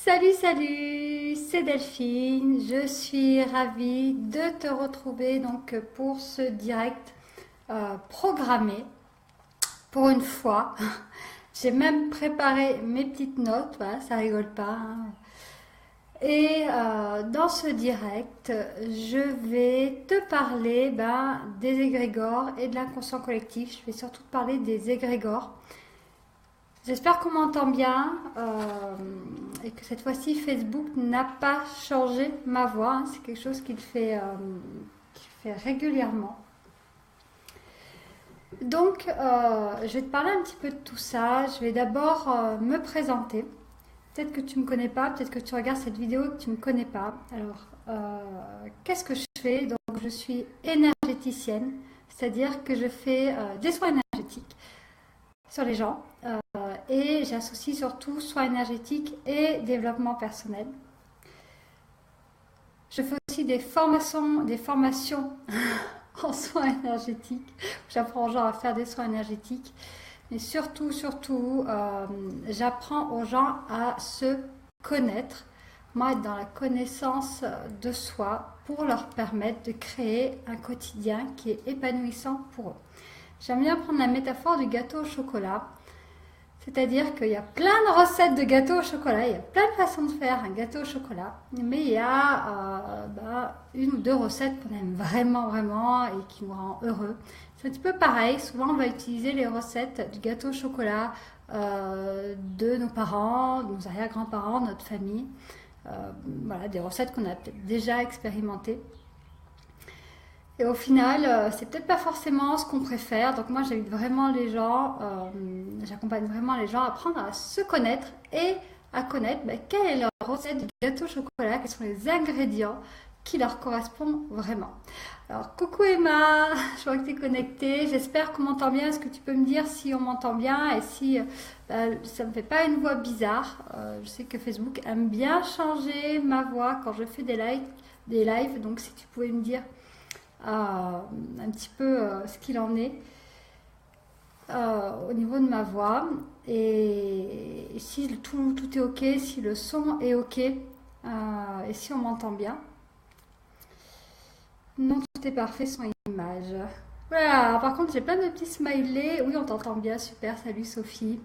Salut, salut, c'est Delphine. Je suis ravie de te retrouver donc pour ce direct programmé. Pour une fois, j'ai même préparé mes petites notes. Voilà, ça rigole pas, hein. Et dans ce direct, je vais te parler des égrégores et de l'inconscient collectif. Je vais surtout te parler des égrégores. J'espère qu'on m'entend bien et que cette fois-ci Facebook n'a pas changé ma voix, hein. C'est quelque chose qu'il fait régulièrement. Donc, je vais te parler un petit peu de tout ça. Je vais d'abord me présenter. Peut-être que tu ne me connais pas, peut-être que tu regardes cette vidéo et que tu ne me connais pas. Alors, qu'est-ce que je fais? Donc, je suis énergéticienne, c'est-à-dire que je fais des soins énergétiques sur les gens et j'associe surtout soins énergétiques et développement personnel. Je fais aussi des formations en soins énergétiques. J'apprends aux gens à faire des soins énergétiques. Mais surtout, j'apprends aux gens à se connaître, moi être dans la connaissance de soi pour leur permettre de créer un quotidien qui est épanouissant pour eux. J'aime bien prendre la métaphore du gâteau au chocolat. C'est-à-dire qu'il y a plein de recettes de gâteaux au chocolat, il y a plein de façons de faire un gâteau au chocolat, mais il y a une ou deux recettes qu'on aime vraiment et qui nous rend heureux. C'est un petit peu pareil, souvent on va utiliser les recettes du gâteau au chocolat de nos parents, de nos arrière-grands-parents, notre famille. Voilà, des recettes qu'on a peut-être déjà expérimentées. Et au final, c'est peut-être pas forcément ce qu'on préfère. Donc moi, j'invite vraiment les gens, j'accompagne vraiment les gens à apprendre à se connaître et à connaître quelle est leur recette de gâteau au chocolat, quels sont les ingrédients qui leur correspondent vraiment. Alors, coucou Emma, je vois que tu es connectée. J'espère qu'on m'entend bien. Est-ce que tu peux me dire si on m'entend bien et si ça ne me fait pas une voix bizarre? Je sais que Facebook aime bien changer ma voix quand je fais des lives. Donc, si tu pouvais me dire un petit peu ce qu'il en est au niveau de ma voix et si tout est ok, si le son est ok et si on m'entend bien. Non, tout est parfait, son image. Voilà, par contre j'ai plein de petits smileys. Oui, on t'entend bien, super, salut Sophie.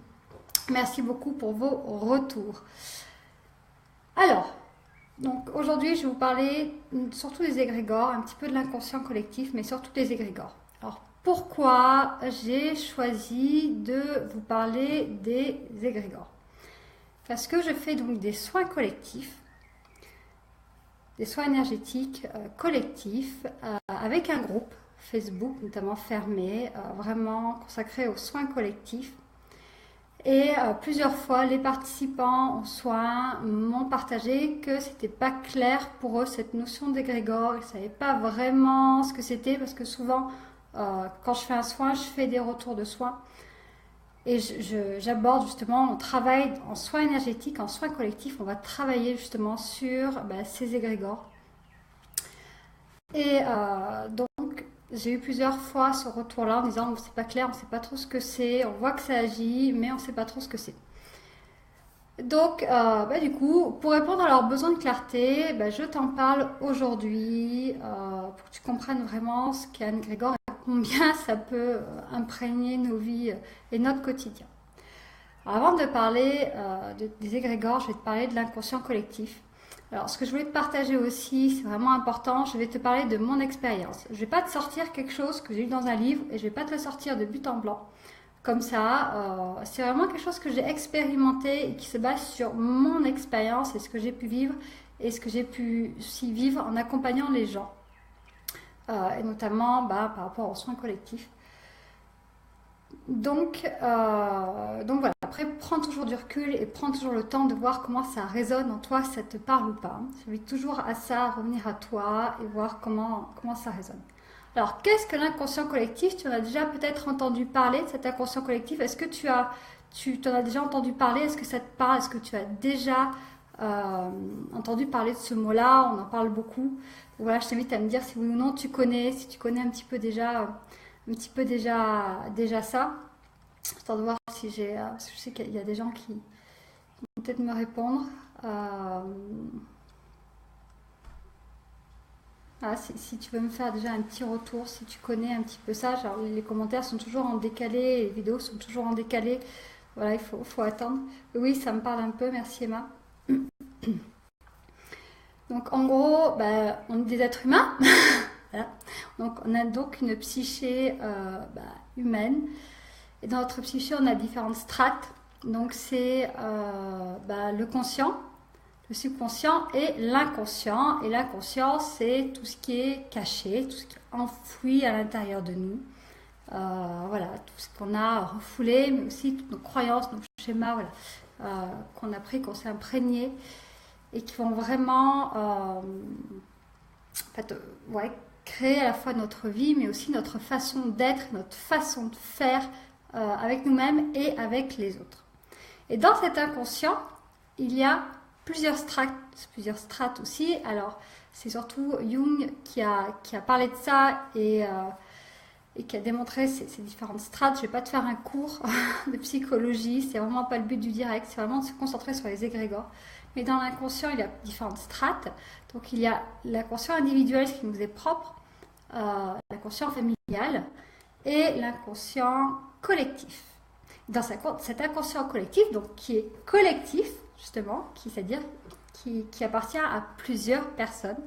Merci beaucoup pour vos retours. Alors, donc aujourd'hui, je vais vous parler surtout des égrégores, un petit peu de l'inconscient collectif, mais surtout des égrégores. Alors pourquoi j'ai choisi de vous parler des égrégores? Parce que je fais donc des soins collectifs, des soins énergétiques collectifs avec un groupe Facebook, notamment fermé, vraiment consacré aux soins collectifs. Et plusieurs fois, les participants aux soins m'ont partagé que c'était pas clair pour eux cette notion d'égrégore. Ils ne savaient pas vraiment ce que c'était parce que souvent, quand je fais un soin, je fais des retours de soins. Et j'aborde justement, on travaille en soins énergétiques, en soins collectifs, on va travailler justement sur ces égrégores. Et donc, j'ai eu plusieurs fois ce retour-là en disant c'est pas clair, on ne sait pas trop ce que c'est, on voit que ça agit, mais on ne sait pas trop ce que c'est. Donc, du coup, pour répondre à leurs besoins de clarté, je t'en parle aujourd'hui pour que tu comprennes vraiment ce qu'est un égrégore et combien ça peut imprégner nos vies et notre quotidien. Alors, avant de parler des égrégores, je vais te parler de l'inconscient collectif. Alors, ce que je voulais te partager aussi, c'est vraiment important, je vais te parler de mon expérience. Je ne vais pas te sortir quelque chose que j'ai lu dans un livre et je ne vais pas te le sortir de but en blanc. Comme ça, c'est vraiment quelque chose que j'ai expérimenté et qui se base sur mon expérience et ce que j'ai pu vivre et ce que j'ai pu aussi vivre en accompagnant les gens. Et notamment par rapport aux soins collectifs. Donc voilà, après prends toujours du recul et prends toujours le temps de voir comment ça résonne en toi, si ça te parle ou pas. J'invite toujours à ça, à revenir à toi et voir comment ça résonne. Alors, qu'est-ce que l'inconscient collectif? Tu en as déjà peut-être entendu parler de cet inconscient collectif. Est-ce que tu t'en as déjà entendu parler? Est-ce que ça te parle? Est-ce que tu as déjà entendu parler de ce mot-là? On en parle beaucoup. Donc voilà, je t'invite à me dire si oui ou non tu connais, si tu connais un petit peu déjà ça. Histoire de voir si j'ai... parce que je sais qu'il y a des gens qui vont peut-être me répondre. Euh, voilà, si tu veux me faire déjà un petit retour, si tu connais un petit peu ça, genre les commentaires sont toujours en décalé, les vidéos sont toujours en décalé. Voilà, faut attendre. Oui, ça me parle un peu, merci Emma. Donc en gros, bah, on est des êtres humains. Voilà. Donc on a donc une psyché humaine. Et dans notre psyché, on a différentes strates. Donc c'est le conscient, le subconscient et l'inconscient. Et l'inconscient, c'est tout ce qui est caché, tout ce qui est enfoui à l'intérieur de nous. Voilà, tout ce qu'on a refoulé, mais aussi toutes nos croyances, nos schémas, voilà, qu'on a pris, qu'on s'est imprégné et qui vont vraiment créer à la fois notre vie, mais aussi notre façon d'être, notre façon de faire avec nous-mêmes et avec les autres. Et dans cet inconscient, il y a plusieurs strates aussi. Alors, c'est surtout Jung qui a parlé de ça et qui a démontré ces différentes strates. Je ne vais pas te faire un cours de psychologie, c'est vraiment pas le but du direct, c'est vraiment de se concentrer sur les égrégores. Mais dans l'inconscient, il y a différentes strates. Donc il y a l'inconscient individuel, ce qui nous est propre, l'inconscient familial et l'inconscient collectif. Dans cet inconscient collectif, donc qui est collectif, justement, c'est-à-dire qui appartient à plusieurs personnes,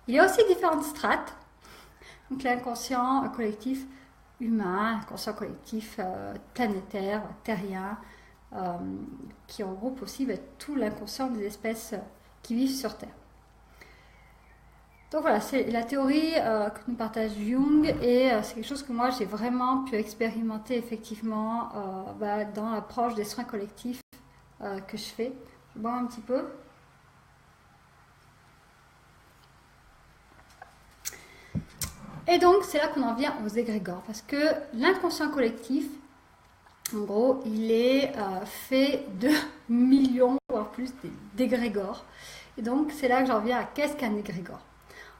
il y a aussi différentes strates. Donc l'inconscient collectif humain, l'inconscient collectif planétaire, terrien, qui regroupe aussi tout l'inconscient des espèces qui vivent sur Terre. Donc voilà, c'est la théorie que nous partage Jung et c'est quelque chose que moi j'ai vraiment pu expérimenter effectivement dans l'approche des soins collectifs que je fais. Je bois un petit peu. Et donc c'est là qu'on en vient aux égrégores parce que l'inconscient collectif, en gros, il est fait de millions, voire plus, d'égrégores. Et donc, c'est là que j'en viens à qu'est-ce qu'un égrégore.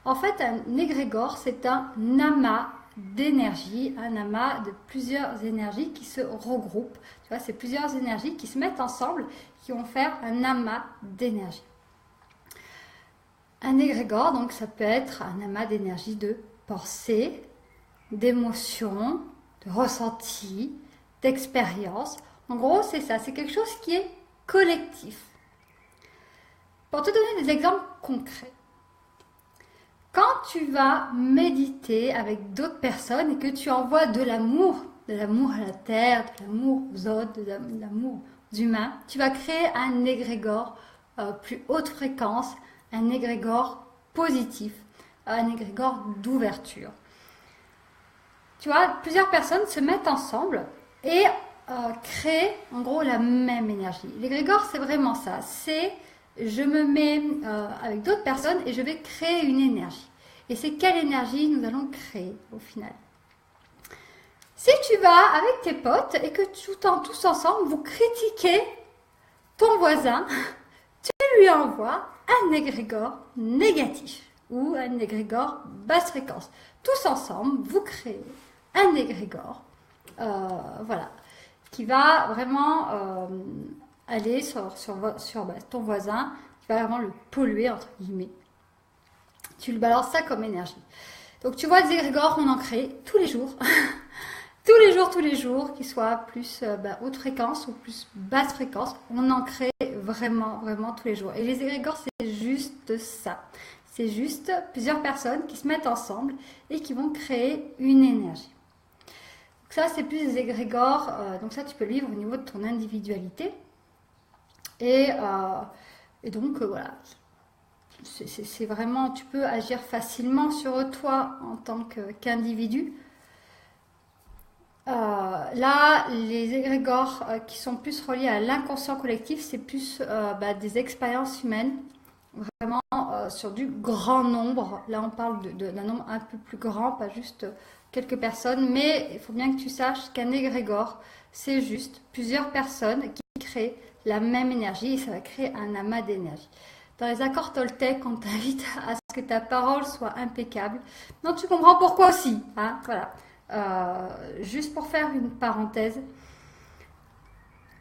En fait, un égrégore, c'est un amas d'énergie, un amas de plusieurs énergies qui se regroupent. Tu vois, c'est plusieurs énergies qui se mettent ensemble, qui vont faire un amas d'énergie. Un égrégore, donc, ça peut être un amas d'énergie de pensée, d'émotions, de ressentis, d'expérience. En gros, c'est ça, c'est quelque chose qui est collectif. Pour te donner des exemples concrets, quand tu vas méditer avec d'autres personnes et que tu envoies de l'amour à la terre, de l'amour aux autres, de l'amour aux humains, tu vas créer un égrégore plus haute fréquence, un égrégore positif, un égrégore d'ouverture. Tu vois, plusieurs personnes se mettent ensemble et créer en gros la même énergie. L'égrégore, c'est vraiment ça. C'est je me mets avec d'autres personnes et je vais créer une énergie. Et c'est quelle énergie nous allons créer au final. Si tu vas avec tes potes et que tous ensemble vous critiquez ton voisin, tu lui envoies un égrégore négatif ou un égrégore basse fréquence. Tous ensemble, vous créez un égrégore qui va vraiment aller sur ton voisin, qui va vraiment le polluer, entre guillemets. Tu lui balances ça comme énergie. Donc tu vois, les égrégores, on en crée tous les jours. tous les jours, qu'ils soient plus haute fréquence ou plus basse fréquence, on en crée vraiment tous les jours. Et les égrégores, c'est juste ça. C'est juste plusieurs personnes qui se mettent ensemble et qui vont créer une énergie. Donc ça, c'est plus des égrégores. Donc ça, tu peux le vivre au niveau de ton individualité. Et donc, voilà. C'est vraiment, tu peux agir facilement sur toi en tant qu'individu. Là, les égrégores qui sont plus reliés à l'inconscient collectif, c'est plus des expériences humaines, vraiment sur du grand nombre. Là, on parle d'un nombre un peu plus grand, pas juste quelques personnes, mais il faut bien que tu saches qu'un égrégore, c'est juste plusieurs personnes qui créent la même énergie et ça va créer un amas d'énergie. Dans les accords Toltec, on t'invite à ce que ta parole soit impeccable. Donc tu comprends pourquoi aussi, hein, voilà. Juste pour faire une parenthèse,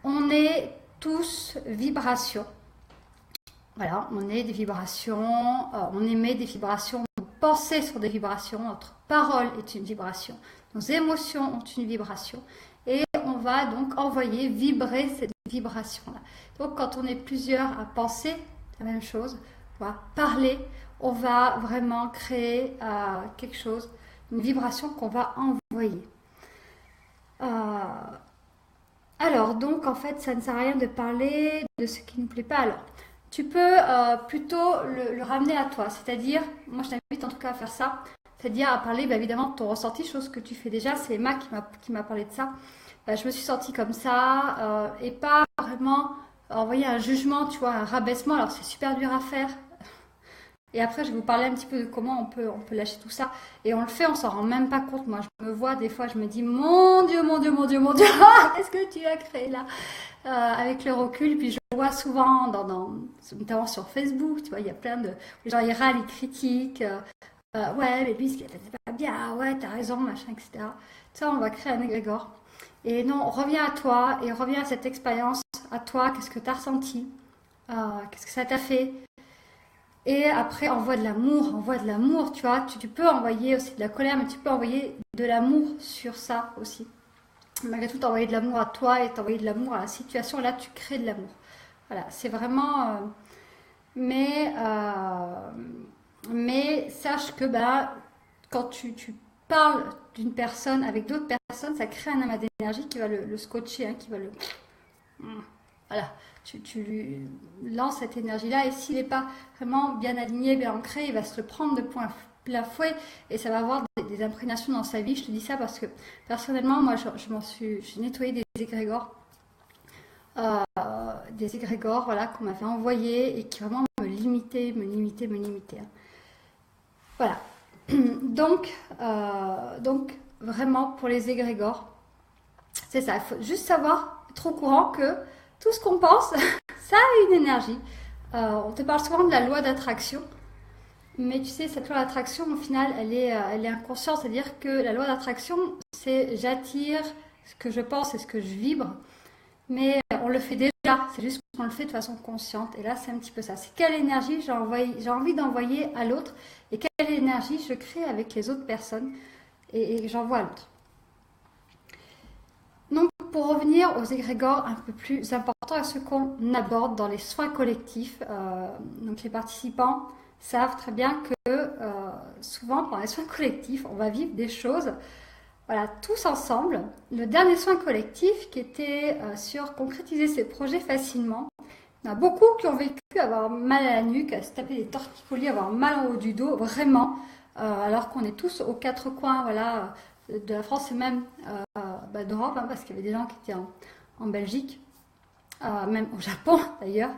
on est tous vibrations Voilà, on est des vibrations, on émet des vibrations, nos pensées sont des vibrations, notre parole est une vibration, nos émotions ont une vibration et on va donc envoyer vibrer cette vibration-là. Donc quand on est plusieurs à penser la même chose, on va parler, on va vraiment créer quelque chose, une vibration qu'on va envoyer. Alors donc en fait ça ne sert à rien de parler de ce qui ne plaît pas. Alors tu peux plutôt le ramener à toi, c'est-à-dire, moi je t'invite en tout cas à faire ça, c'est-à-dire à parler évidemment de ton ressenti, chose que tu fais déjà, c'est Emma qui m'a parlé de ça. Je me suis sentie comme ça et pas vraiment envoyer un jugement, tu vois, un rabaissement, alors c'est super dur à faire. Et après, je vais vous parler un petit peu de comment on peut lâcher tout ça. Et on le fait, on s'en rend même pas compte. Moi, je me vois des fois, je me dis, mon Dieu, mon Dieu, mon Dieu, mon Dieu, qu'est-ce que tu as créé là avec le recul. Puis je vois souvent, notamment sur Facebook, tu vois, il y a plein de gens, ils râlent, ils critiquent. Ouais, mais lui, ce qu'il a fait, c'est pas bien. Ouais, t'as raison, machin, etc. Ça, on va créer un égrégore. Et non, reviens à toi et reviens à cette expérience, à toi, qu'est-ce que tu as ressenti, qu'est-ce que ça t'a fait. Et après, envoie de l'amour, tu vois. Tu peux envoyer aussi de la colère, mais tu peux envoyer de l'amour sur ça aussi. Malgré tout, t'envoyer de l'amour à toi et t'envoyer de l'amour à la situation, là, tu crées de l'amour. Voilà, c'est vraiment... mais, mais sache que bah, quand tu parles d'une personne avec d'autres personnes, ça crée un amas d'énergie qui va le scotcher, hein, qui va le... Voilà, tu lui lances cette énergie-là et s'il n'est pas vraiment bien aligné, bien ancré, il va se le prendre de plein fouet et ça va avoir des imprégnations dans sa vie. Je te dis ça parce que personnellement, moi, j'ai nettoyé des égrégores voilà, qu'on m'avait envoyés et qui vraiment me limitaient. Hein. Voilà. Donc, vraiment, pour les égrégores, c'est ça. Il faut juste savoir, être au courant que tout ce qu'on pense, ça a une énergie. On te parle souvent de la loi d'attraction, mais tu sais, cette loi d'attraction, au final, elle est inconsciente. C'est-à-dire que la loi d'attraction, c'est j'attire ce que je pense et ce que je vibre, mais on le fait déjà. C'est juste qu'on le fait de façon consciente. Et là, c'est un petit peu ça. C'est quelle énergie j'ai envie d'envoyer à l'autre et quelle énergie je crée avec les autres personnes et j'envoie à l'autre. Donc, pour revenir aux égrégores un peu plus importants à ce qu'on aborde dans les soins collectifs, donc les participants savent très bien que souvent, pendant les soins collectifs, on va vivre des choses, voilà, tous ensemble. Le dernier soin collectif qui était sur concrétiser ses projets facilement, il y en a beaucoup qui ont vécu avoir mal à la nuque, à se taper des torticolis, avoir mal en haut du dos, vraiment, alors qu'on est tous aux quatre coins, voilà, de la France et même d'Europe, hein, parce qu'il y avait des gens qui étaient en Belgique, même au Japon d'ailleurs.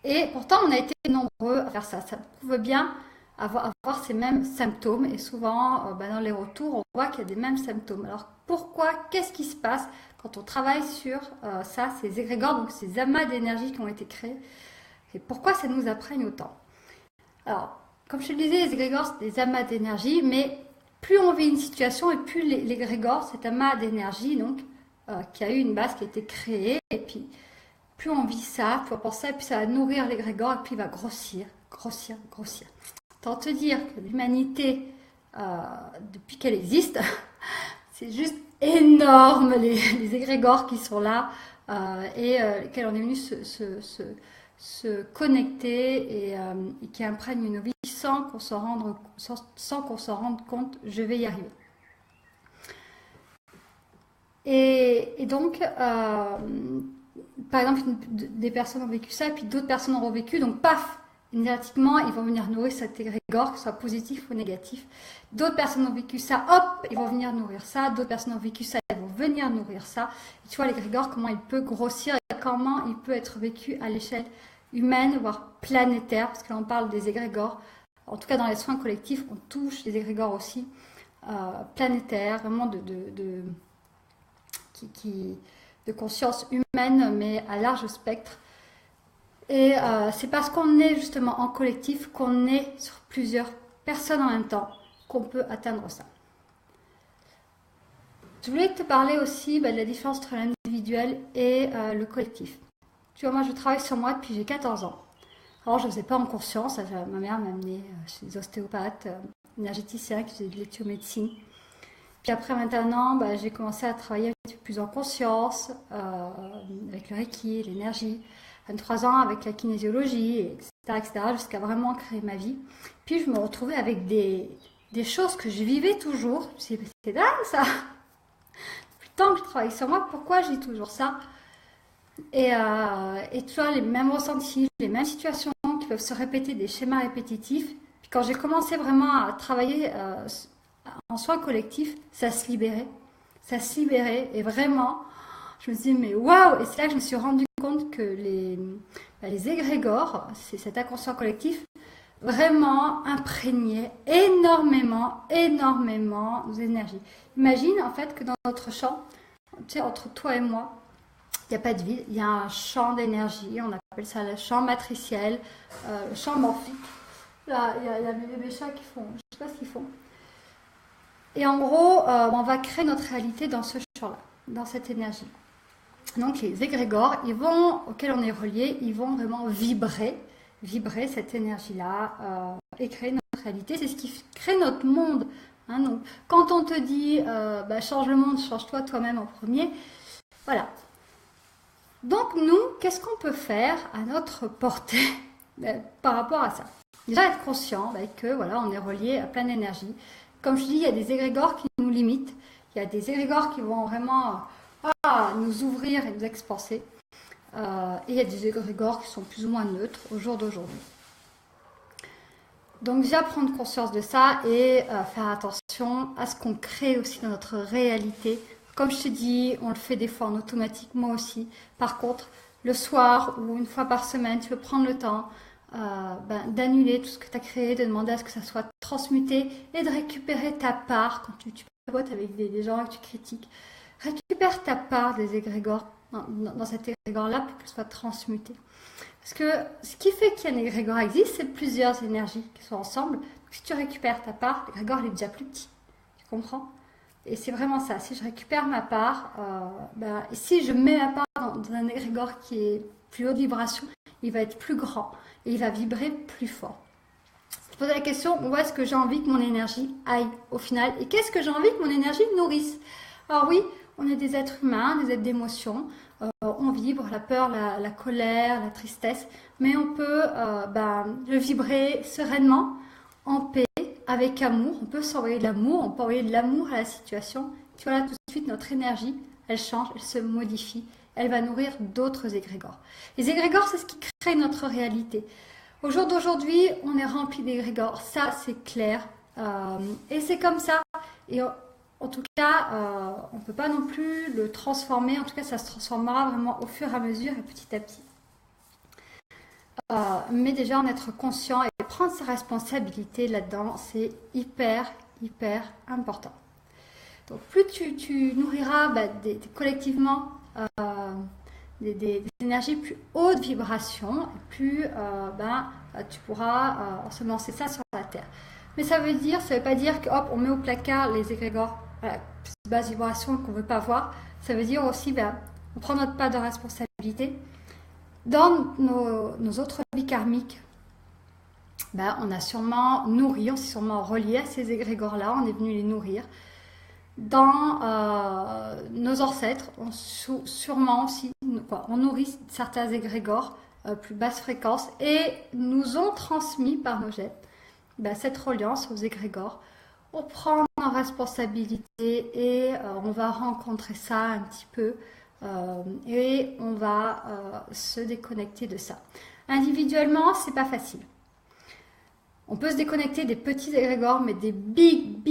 Et pourtant, on a été nombreux à faire ça. Ça prouve bien avoir ces mêmes symptômes. Et souvent, dans les retours, on voit qu'il y a des mêmes symptômes. Alors pourquoi, qu'est-ce qui se passe quand on travaille sur ça, ces égrégores, donc ces amas d'énergie qui ont été créés, et pourquoi ça nous apprenne autant? Alors, comme je te le disais, les égrégores, c'est des amas d'énergie, mais plus on vit une situation et plus l'égrégore, cet amas d'énergie, donc, qui a eu une base qui a été créée, et puis plus on vit ça, plus on pense ça, et puis ça va nourrir l'égrégore, et puis il va grossir. Tant te dire que l'humanité, depuis qu'elle existe, c'est juste énorme les égrégores qui sont là et lesquels on est venu se connecter et qui imprègnent nos vies sans qu'on s'en rende compte. Je vais y arriver. Et donc, par exemple, des personnes ont vécu ça, et puis d'autres personnes ont revécu, donc paf, énergétiquement, ils vont venir nourrir cet égrégore, que ce soit positif ou négatif. D'autres personnes ont vécu ça, hop, ils vont venir nourrir ça. D'autres personnes ont vécu ça, ils vont venir nourrir ça. Et tu vois, l'égrégore, comment il peut grossir et comment il peut être vécu à l'échelle humaine, voire planétaire, parce que là, on parle des égrégores. En tout cas, dans les soins collectifs, on touche les égrégores aussi planétaires, vraiment de conscience humaine, mais à large spectre. Et c'est parce qu'on est justement en collectif, qu'on est sur plusieurs personnes en même temps, qu'on peut atteindre ça. Je voulais te parler aussi de la différence entre l'individuel et le collectif. Tu vois, moi, je travaille sur moi depuis j'ai 14 ans. Alors, je ne faisais pas en conscience. Ma mère m'a amenée chez des ostéopathes, énergéticiens qui faisaient de l'éthiomédecine. Puis après 21 ans, bah, j'ai commencé à travailler un petit peu plus en conscience, avec le Reiki, l'énergie. 23 ans avec la kinésiologie, etc., etc., jusqu'à vraiment créer ma vie. Puis je me retrouvais avec des choses que je vivais toujours. Je me suis dit, c'est dingue ça. Depuis le temps que je travaille sur moi, pourquoi j'ai toujours ça? Et tu vois, les mêmes ressentis, les mêmes situations qui peuvent se répéter, des schémas répétitifs. Puis quand j'ai commencé vraiment à travailler en soins collectifs, ça se libérait. Ça se libérait. Et vraiment, je me suis dit, mais waouh! Et c'est là que je me suis rendu compte que les égrégores, c'est cet inconscient collectif, vraiment imprégnaient énormément, énormément nos énergies. Imagine en fait que dans notre champ, tu sais, entre toi et moi, il n'y a pas de vide, il y a un champ d'énergie, on appelle ça le champ matriciel, le champ morphique. Là, il y a mes bébés chats qui font, je ne sais pas ce qu'ils font. Et en gros, on va créer notre réalité dans ce champ-là, dans cette énergie. Donc les égrégores, auxquels on est relié, ils vont vraiment vibrer cette énergie-là et créer notre réalité. C'est ce qui crée notre monde. Hein, donc, quand on te dit change le monde, change-toi toi-même en premier, voilà. Donc nous, qu'est-ce qu'on peut faire à notre portée par rapport à ça? Déjà être conscient que voilà, on est relié à plein d'énergie. Comme je dis, il y a des égrégores qui nous limitent. Il y a des égrégores qui vont vraiment nous ouvrir et nous expanser. Et il y a des égrégores qui sont plus ou moins neutres au jour d'aujourd'hui. Donc déjà prendre conscience de ça et faire attention à ce qu'on crée aussi dans notre réalité. Comme je te dis, on le fait des fois en automatique, moi aussi. Par contre, le soir ou une fois par semaine, tu peux prendre le temps d'annuler tout ce que tu as créé, de demander à ce que ça soit transmuté et de récupérer ta part quand tu papotes avec des gens que tu critiques. Récupère ta part des égrégores dans cet égrégore-là pour qu'elle soit transmutée. Parce que ce qui fait qu'un égrégore existe, c'est plusieurs énergies qui sont ensemble. Donc, si tu récupères ta part, l'égrégore est déjà plus petit. Tu comprends? Et c'est vraiment ça. Si je récupère ma part, et si je mets ma part dans un égrégore qui est plus haute vibration, il va être plus grand et il va vibrer plus fort. Je pose la question, où est-ce que j'ai envie que mon énergie aille au final? Et qu'est-ce que j'ai envie que mon énergie nourrisse? Alors oui, on est des êtres humains, des êtres d'émotion. On vibre la peur, la colère, la tristesse, mais on peut le vibrer sereinement, en paix, avec amour. On peut s'envoyer de l'amour, on peut envoyer de l'amour à la situation. Tu vois là tout de suite notre énergie, elle change, elle se modifie, elle va nourrir d'autres égrégores. Les égrégores, c'est ce qui crée notre réalité. Au jour d'aujourd'hui, on est rempli d'égrégores, ça c'est clair, et c'est comme ça. Et en tout cas, on ne peut pas non plus le transformer. En tout cas, ça se transformera vraiment au fur et à mesure et petit à petit. Mais déjà, en être conscient et prendre sa responsabilité là-dedans, c'est hyper, hyper important. Donc, plus tu nourriras collectivement des énergies plus haute vibration, plus tu pourras ensemencer ça sur la Terre. Mais ça veut pas dire que hop, on met au placard les égrégores plus basse vibration qu'on ne veut pas voir. Ça veut dire aussi on prend notre part de responsabilité. Dans nos autres vies karmiques, on a sûrement nourri, on s'est sûrement relié à ces égrégores-là, on est venu les nourrir. Dans nos ancêtres, sûrement aussi, on nourrit certains égrégores plus basse fréquence et nous ont transmis par nos gènes cette reliance aux égrégores. On prend en responsabilité et on va rencontrer ça un petit peu et on va se déconnecter de ça. Individuellement, c'est pas facile. On peut se déconnecter des petits égrégores, mais des big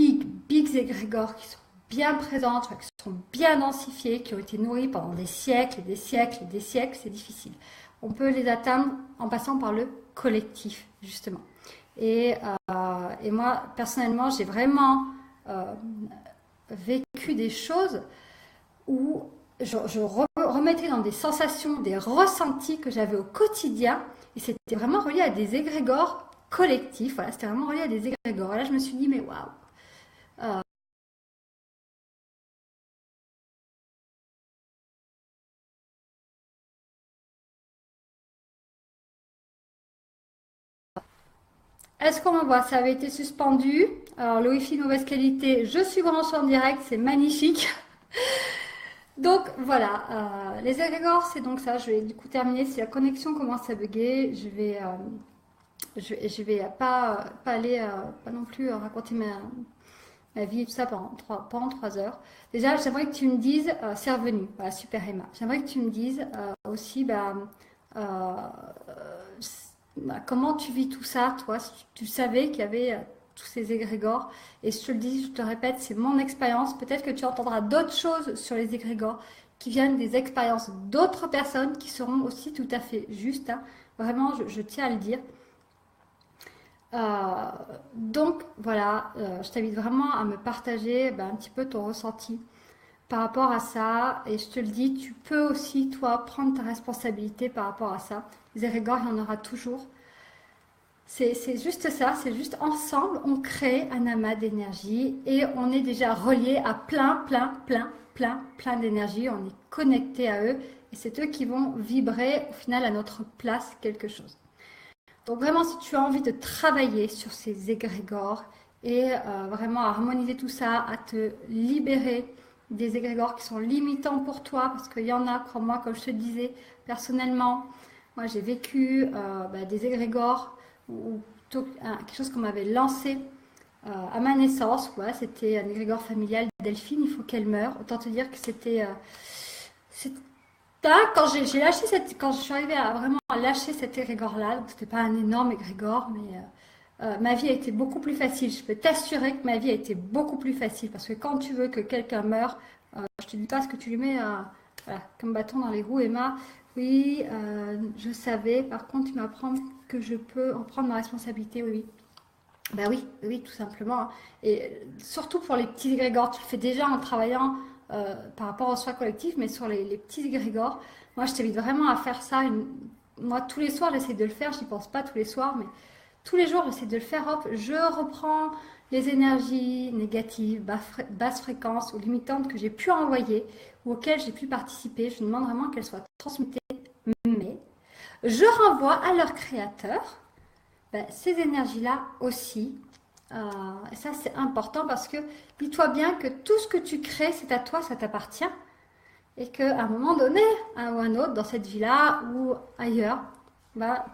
égrégores qui sont bien présentes, qui sont bien densifiés, qui ont été nourris pendant des siècles et des siècles et des siècles, c'est difficile. On peut les atteindre en passant par le collectif, justement. Et moi, personnellement, j'ai vraiment vécu des choses où je remettais dans des sensations, des ressentis que j'avais au quotidien, et c'était vraiment relié à des égrégores collectifs. Voilà, c'était vraiment relié à des égrégores. Et là, je me suis dit, mais waouh, Est-ce qu'on me voit? Ça avait été suspendu. Alors, le Wi-Fi mauvaise qualité, je suis branchée en direct, c'est magnifique. Donc voilà, les égrégores, c'est donc ça. Je vais du coup terminer. Si la connexion commence à bugger, je vais pas aller, pas non plus raconter ma vie et tout ça pendant 3 heures. Déjà, j'aimerais que tu me dises, c'est revenu, voilà, super Emma. J'aimerais que tu me dises aussi, euh, comment tu vis tout ça, toi, si tu savais qu'il y avait tous ces égrégores. Et je te le dis, je te le répète, c'est mon expérience. Peut-être que tu entendras d'autres choses sur les égrégores qui viennent des expériences d'autres personnes qui seront aussi tout à fait justes, hein. Vraiment, je tiens à le dire. Euh, donc voilà, je t'invite vraiment à me partager un petit peu ton ressenti par rapport à ça. Et je te le dis, tu peux aussi, toi, prendre ta responsabilité par rapport à ça. Les égrégores, il y en aura toujours. C'est juste ça, c'est juste ensemble, on crée un amas d'énergie et on est déjà relié à plein d'énergie. On est connecté à eux et c'est eux qui vont vibrer au final à notre place quelque chose. Donc vraiment, si tu as envie de travailler sur ces égrégores et vraiment harmoniser tout ça, à te libérer des égrégores qui sont limitants pour toi, parce qu'il y en a, crois-moi, comme je te disais, personnellement, moi j'ai vécu des égrégores ou quelque chose qu'on m'avait lancé à ma naissance. Ouais, c'était un égrégore familial. Delphine, il faut qu'elle meure. Autant te dire que c'était quand je suis arrivée à vraiment lâcher cet égrégore-là, donc c'était pas un énorme égrégore, mais ma vie a été beaucoup plus facile. Je peux t'assurer que ma vie a été beaucoup plus facile parce que quand tu veux que quelqu'un meure, je te dis pas ce que tu lui mets voilà, comme bâton dans les roues, Emma. Oui, je savais. Par contre, tu m'apprends que je peux en prendre ma responsabilité. Oui, oui. Ben oui, oui, tout simplement, hein. Et surtout pour les petits égrégores, tu le fais déjà en travaillant par rapport au soin collectif, mais sur les petits égrégores, moi je t'invite vraiment à faire ça. Moi tous les soirs j'essaie de le faire, j'y pense pas tous les soirs, mais tous les jours j'essaie de le faire. Hop, je reprends les énergies négatives, basse fréquence ou limitantes que j'ai pu envoyer ou auxquelles j'ai pu participer. Je demande vraiment qu'elles soient transmutées, mais je renvoie à leur créateur ces énergies-là aussi. Et ça, c'est important parce que dis-toi bien que tout ce que tu crées, c'est à toi, ça t'appartient. Et qu'à un moment donné, un ou un autre, dans cette vie-là ou ailleurs,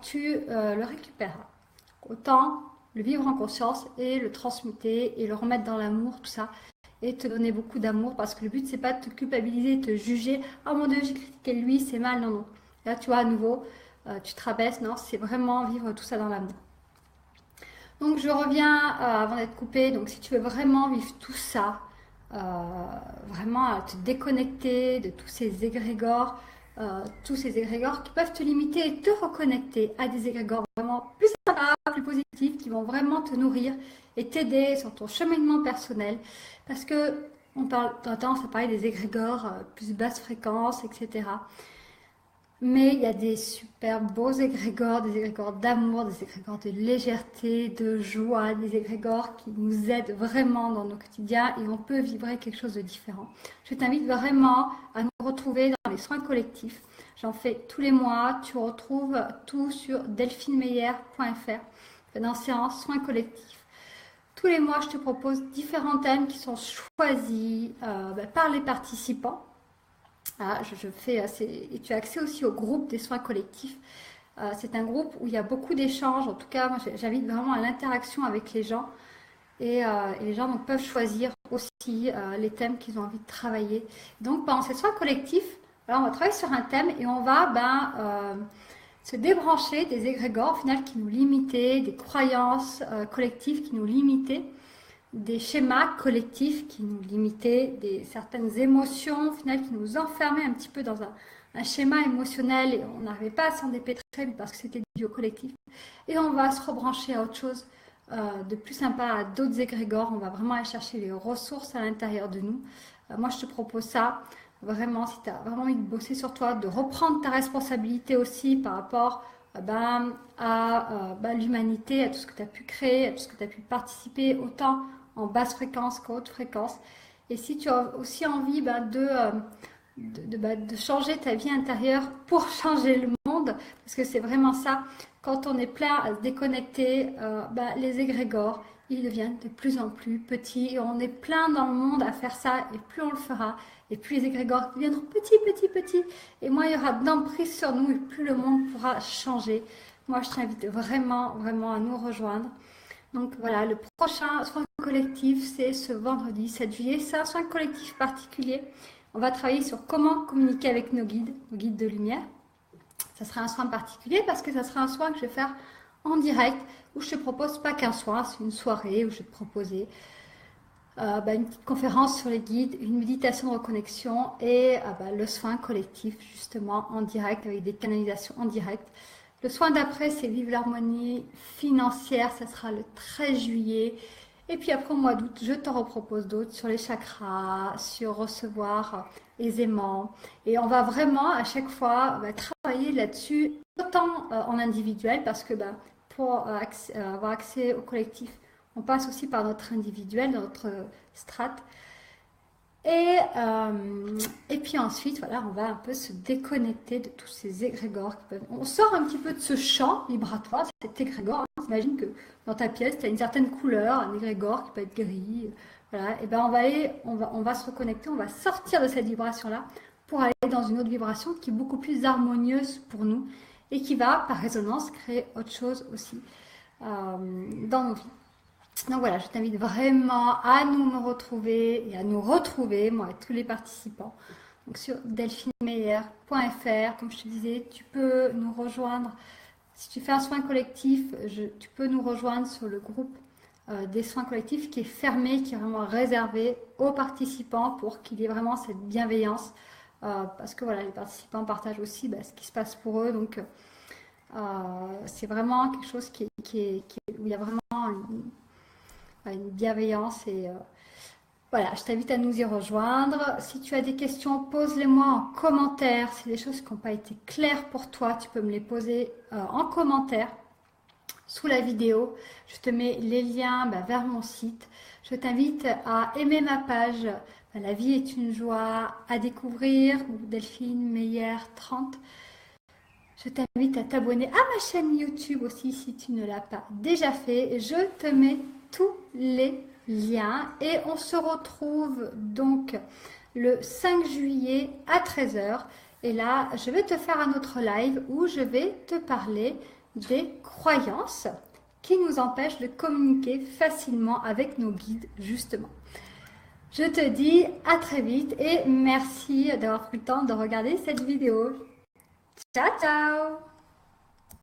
tu le récupéreras. Autant le vivre en conscience et le transmuter et le remettre dans l'amour, tout ça. Et te donner beaucoup d'amour parce que le but, c'est pas de te culpabiliser, de te juger. Oh mon Dieu, j'ai critiqué lui, c'est mal. Non, non. Là, tu vois, à nouveau, tu te rabaisses. Non, c'est vraiment vivre tout ça dans l'amour. Donc je reviens avant d'être coupée. Donc si tu veux vraiment vivre tout ça, vraiment à te déconnecter de tous ces égrégores qui peuvent te limiter et te reconnecter à des égrégores vraiment plus sympas, plus positifs, qui vont vraiment te nourrir et t'aider sur ton cheminement personnel. Parce que on a tendance à parler des égrégores plus basse fréquence, etc. Mais il y a des super beaux égrégores, des égrégores d'amour, des égrégores de légèreté, de joie, des égrégores qui nous aident vraiment dans nos quotidiens et on peut vibrer quelque chose de différent. Je t'invite vraiment à nous retrouver dans les soins collectifs. J'en fais tous les mois. Tu retrouves tout sur delphinemeyer.fr dans séance soins collectifs. Tous les mois, je te propose différents thèmes qui sont choisis par les participants. Je fais et tu as accès aussi au groupe des soins collectifs. C'est un groupe où il y a beaucoup d'échanges. En tout cas, moi, j'invite vraiment à l'interaction avec les gens. Et les gens donc, peuvent choisir aussi les thèmes qu'ils ont envie de travailler. Donc, pendant ces soins collectifs, on va travailler sur un thème et on va se débrancher des égrégores, au final, qui nous limitaient, des croyances collectives qui nous limitaient, des schémas collectifs qui nous limitaient, certaines émotions au final qui nous enfermaient un petit peu dans un schéma émotionnel et on n'arrivait pas à s'en dépêtrer parce que c'était dû au collectif. Et on va se rebrancher à autre chose de plus sympa, à d'autres égrégores. On va vraiment aller chercher les ressources à l'intérieur de nous. Moi, je te propose ça. Vraiment, si tu as vraiment envie de bosser sur toi, de reprendre ta responsabilité aussi par rapport à l'humanité, à tout ce que tu as pu créer, à tout ce que tu as pu participer, autant en basse fréquence qu'en haute fréquence. Et si tu as aussi envie de changer ta vie intérieure pour changer le monde, parce que c'est vraiment ça. Quand on est plein à se déconnecter, les égrégores, ils deviennent de plus en plus petits et on est plein dans le monde à faire ça et plus on le fera et plus les égrégores deviendront petits et moins il y aura d'emprise sur nous et plus le monde pourra changer. Moi je t'invite vraiment à nous rejoindre. Donc voilà, le prochain soin collectif c'est ce vendredi 7 juillet, c'est un soin collectif particulier. On va travailler sur comment communiquer avec nos guides de lumière. Ça sera un soin particulier parce que ça sera un soin que je vais faire en direct où je te propose pas qu'un soin, c'est une soirée où je vais te proposer une petite conférence sur les guides, une méditation de reconnexion et le soin collectif justement en direct avec des canalisations en direct. Le soin d'après c'est Vive l'harmonie financière, ça sera le 13 juillet. Et puis après au mois d'août, je te repropose d'autres sur les chakras, sur recevoir aisément. Et on va vraiment à chaque fois travailler là-dessus, autant en individuel, parce que pour avoir accès au collectif, on passe aussi par notre individuel, notre strate. Et puis ensuite, voilà, on va un peu se déconnecter de tous ces égrégores. On sort un petit peu de ce champ vibratoire, cet égrégore. Imagine que dans ta pièce, tu as une certaine couleur, un égrégore qui peut être gris. Voilà, et on va se reconnecter, on va sortir de cette vibration-là pour aller dans une autre vibration qui est beaucoup plus harmonieuse pour nous et qui va, par résonance, créer autre chose aussi dans nos vies. Donc voilà, je t'invite vraiment à me retrouver et à nous retrouver, moi et tous les participants, donc sur delphinemeyer.fr. Comme je te disais, tu peux nous rejoindre, si tu fais un soin collectif, tu peux nous rejoindre sur le groupe des soins collectifs qui est fermé, qui est vraiment réservé aux participants pour qu'il y ait vraiment cette bienveillance, parce que voilà, les participants partagent aussi ce qui se passe pour eux, donc c'est vraiment quelque chose où il y a vraiment une bienveillance et voilà, je t'invite à nous y rejoindre. Si tu as des questions, pose-les-moi en commentaire. Si des choses qui n'ont pas été claires pour toi, tu peux me les poser en commentaire sous la vidéo. Je te mets les liens vers mon site. Je t'invite à aimer ma page La vie est une joie, à découvrir, ou Delphine Meyer 30. Je t'invite à t'abonner à ma chaîne YouTube aussi si tu ne l'as pas déjà fait. Je te mets tous les liens et on se retrouve donc le 5 juillet à 13 h. Et là, je vais te faire un autre live où je vais te parler des croyances qui nous empêchent de communiquer facilement avec nos guides, justement. Je te dis à très vite et merci d'avoir pris le temps de regarder cette vidéo. Ciao, ciao!